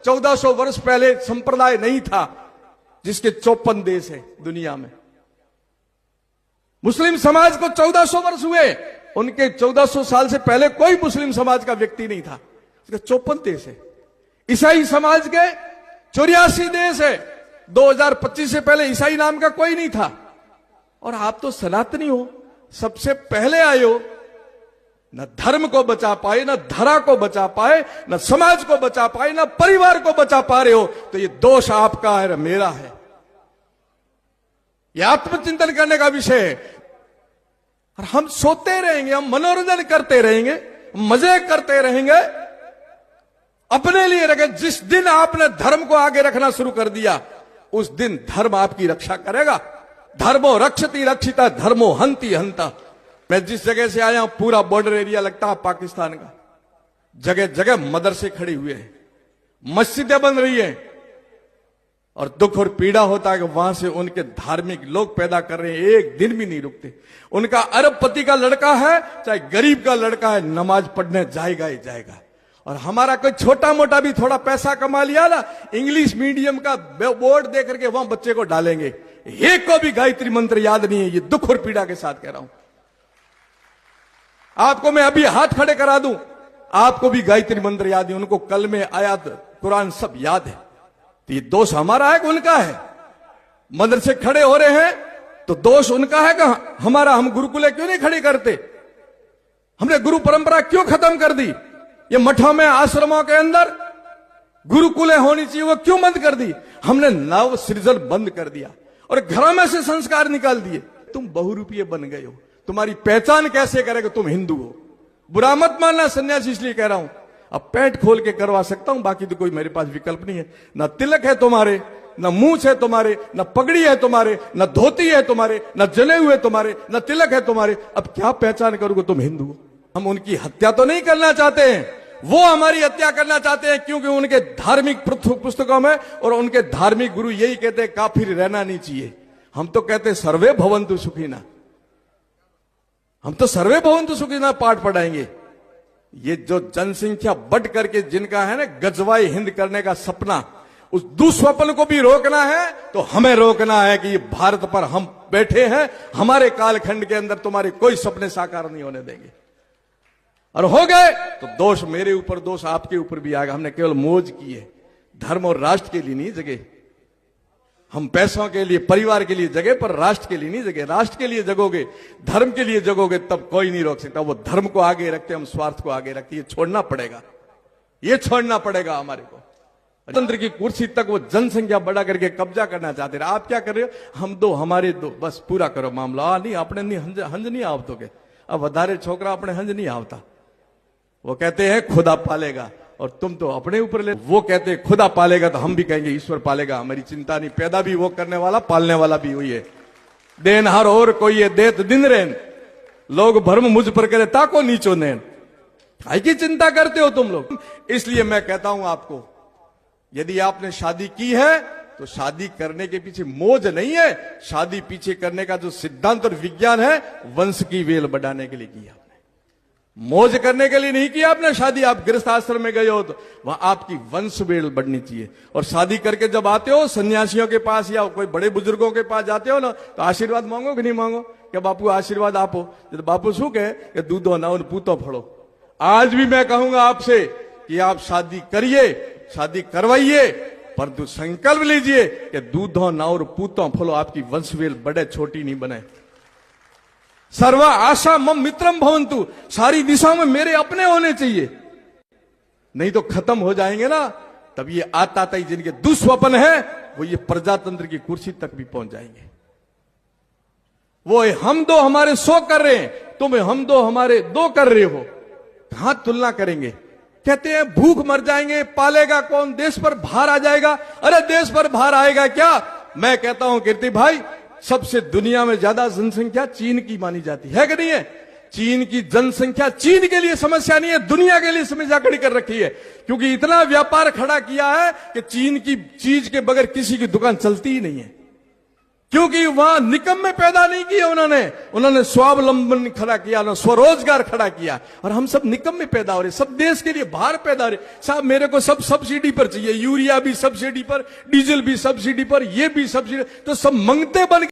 1400 वर्ष पहले संप्रदाय नहीं था जिसके 54 देश है दुनिया में। मुस्लिम समाज को 1400 वर्ष हुए, उनके 1400 साल से पहले कोई मुस्लिम समाज का व्यक्ति नहीं था, उसके 54 देश है। ईसाई समाज के 84 देश है, 2025 से पहले ईसाई नाम का कोई नहीं था। और आप तो सनातनी हो, सबसे पहले आए हो, न धर्म को बचा पाए, न धरा को बचा पाए, न समाज को बचा पाए, न परिवार को बचा पा रहे हो, तो ये दोष आपका है, मेरा है। ये आत्मचिंतन करने का विषय है। और हम सोते रहेंगे, हम मनोरंजन करते रहेंगे, मजे करते रहेंगे, अपने लिए रखे। जिस दिन आपने धर्म को आगे रखना शुरू कर दिया, उस दिन धर्म आपकी रक्षा करेगा। धर्मो रक्षति रक्षिता, धर्मो हंति हंता। मैं जिस जगह से आया हूं, पूरा बॉर्डर एरिया लगता है पाकिस्तान का। जगह जगह मदरसे खड़े हुए हैं, मस्जिदें बन रही हैं, और दुख और पीड़ा होता है कि वहां से उनके धार्मिक लोग पैदा कर रहे हैं, एक दिन भी नहीं रुकते। उनका अरबपति का लड़का है, चाहे गरीब का लड़का है, नमाज पढ़ने जाएगा ही जाएगा। और हमारा कोई छोटा मोटा भी थोड़ा पैसा कमा लिया ना, इंग्लिश मीडियम का बोर्ड दे करके वहां बच्चे को डालेंगे। एक को भी गायत्री मंत्र याद नहीं है। ये दुख और पीड़ा के साथ कह रहा हूं। आपको मैं अभी हाथ खड़े करा दूं, आपको भी गायत्री मंत्र याद है, उनको कल में आयात कुरान सब याद है। तो ये दोष हमारा है कि उनका है? मदरसे खड़े हो रहे हैं तो दोष उनका है कि हमारा? हम गुरुकुले क्यों नहीं खड़ी करते? हमने गुरु परंपरा क्यों खत्म कर दी? ये मठों में, आश्रमों के अंदर गुरुकुलें होनी चाहिए, वो क्यों बंद कर दी? हमने नव सृजन बंद कर दिया और घरों में से संस्कार निकाल दिए। तुम बहुरूपीय बन गए हो, तुम्हारी पहचान कैसे करेगा तुम हिंदू हो? बुरा मत मानना सन्यासी, इसलिए कह रहा हूं। अब पेट खोल के करवा सकता हूं, बाकी तो कोई मेरे पास विकल्प नहीं है। न तिलक है तुम्हारे, न मूछ है तुम्हारे, न पगड़ी है तुम्हारे, न धोती है तुम्हारे, न जले हुए तुम्हारे, न तिलक है तुम्हारे। अब क्या पहचान करोगे तुम हिंदू हो? हम उनकी हत्या तो नहीं करना चाहते हैं, वो हमारी हत्या करना चाहते हैं, क्योंकि उनके धार्मिक पुस्तकों में और उनके धार्मिक गुरु यही कहते हैं काफिर रहना नहीं चाहिए। हम तो कहते हैं सर्वे भवन्तु सुखिनः, हम तो सर्वे भवन्तु सुखिनः पाठ पढ़ाएंगे। ये जो जनसंख्या बढ़ करके जिनका है ना गजवाई हिंद करने का सपना, उस दुस्वप्न को भी रोकना है तो हमें रोकना है कि ये भारत पर हम बैठे हैं, हमारे कालखंड के अंदर तुम्हारे कोई सपने साकार नहीं होने देंगे। और हो गए तो दोष मेरे ऊपर, दोष आपके ऊपर भी आएगा। हमने केवल मौज की है, धर्म और राष्ट्र के लिए नहीं जगे। हम पैसों के लिए, परिवार के लिए जगे, पर राष्ट्र के लिए नहीं जगे। राष्ट्र के लिए जगोगे, धर्म के लिए जगोगे, तब कोई नहीं रोक सकता। वो धर्म को आगे रखते, हम स्वार्थ को आगे रखते। ये छोड़ना पड़ेगा, ये छोड़ना पड़ेगा हमारे को। तंत्र की कुर्सी तक वो जनसंख्या बढ़ा करके कब्जा करना चाहते रहे। आप क्या कर रहे हो? हम दो, हमारे दो, बस पूरा करो मामला। नहीं, अपने नहीं हंज नहीं आवतो के। अब वधारे छोकरा अपने हंज नहीं आवता। वो कहते हैं खुदा पालेगा, और तुम तो अपने ऊपर ले। वो कहते हैं खुदा पालेगा, तो हम भी कहेंगे ईश्वर पालेगा, हमारी चिंता नहीं। पैदा भी वो करने वाला, पालने वाला भी वही है। देनहार और कोई है, देत दिन रेन। लोग भरम मुझ पर करे, ताको नीचो नैन। काय की चिंता करते हो तुम लोग? इसलिए मैं कहता हूं आपको, यदि आपने शादी की है तो शादी करने के पीछे मौज नहीं है। शादी पीछे करने का जो सिद्धांत और विज्ञान है, वंश की वेल बढ़ाने के लिए किया। मौज करने के लिए नहीं किया आपने शादी। आप गृहस्थ आश्रम में गए हो तो वहां आपकी वंश वेल बढ़नी चाहिए। और शादी करके जब आते हो सन्यासियों के पास या कोई बड़े बुजुर्गों के पास जाते हो ना, तो आशीर्वाद मांगो कि नहीं मांगो? क्या बापू आशीर्वाद आपो? जब बापू शू कहे कि दूधो ना उन पूतो फड़ो। आज भी मैं कहूंगा आपसे कि आप शादी करिए, शादी करवाइए, परंतु संकल्प लीजिए कि दूधो ना और पूतो फलो, आपकी वंशवेल बढ़े, छोटी नहीं बने। सर्वा आशा मम मित्रम भवन्तु, सारी दिशाओं में मेरे अपने होने चाहिए, नहीं तो खत्म हो जाएंगे ना। तब ये आताताई जिनके दुस्वप्न है, वो ये प्रजातंत्र की कुर्सी तक भी पहुंच जाएंगे। वो हम दो हमारे 100 कर रहे हैं, तुम हम दो हमारे 2 कर रहे हो, कहां तुलना करेंगे? कहते हैं भूख मर जाएंगे, पालेगा कौन? देश पर भार आ जाएगा। अरे देश पर भार आएगा क्या? मैं कहता हूं कीर्ति भाई, सबसे दुनिया में ज्यादा जनसंख्या चीन की मानी जाती है कि नहीं है? चीन की जनसंख्या चीन के लिए समस्या नहीं है, दुनिया के लिए समस्या खड़ी कर रखी है। क्योंकि इतना व्यापार खड़ा किया है कि चीन की चीज के बगैर किसी की दुकान चलती ही नहीं है। क्योंकि वहां निकम्मे पैदा नहीं किए उन्होंने स्वावलंबन खड़ा किया, उन्होंने स्वरोजगार खड़ा किया। और हम सब निकम्मे पैदा हो रहे, सब देश के लिए बाहर पैदा हो रहे। साहब मेरे को सब सब्सिडी पर चाहिए, यूरिया भी सब्सिडी पर, डीजल भी सब्सिडी पर, ये भी सब्सिडी, तो सब मंगते बन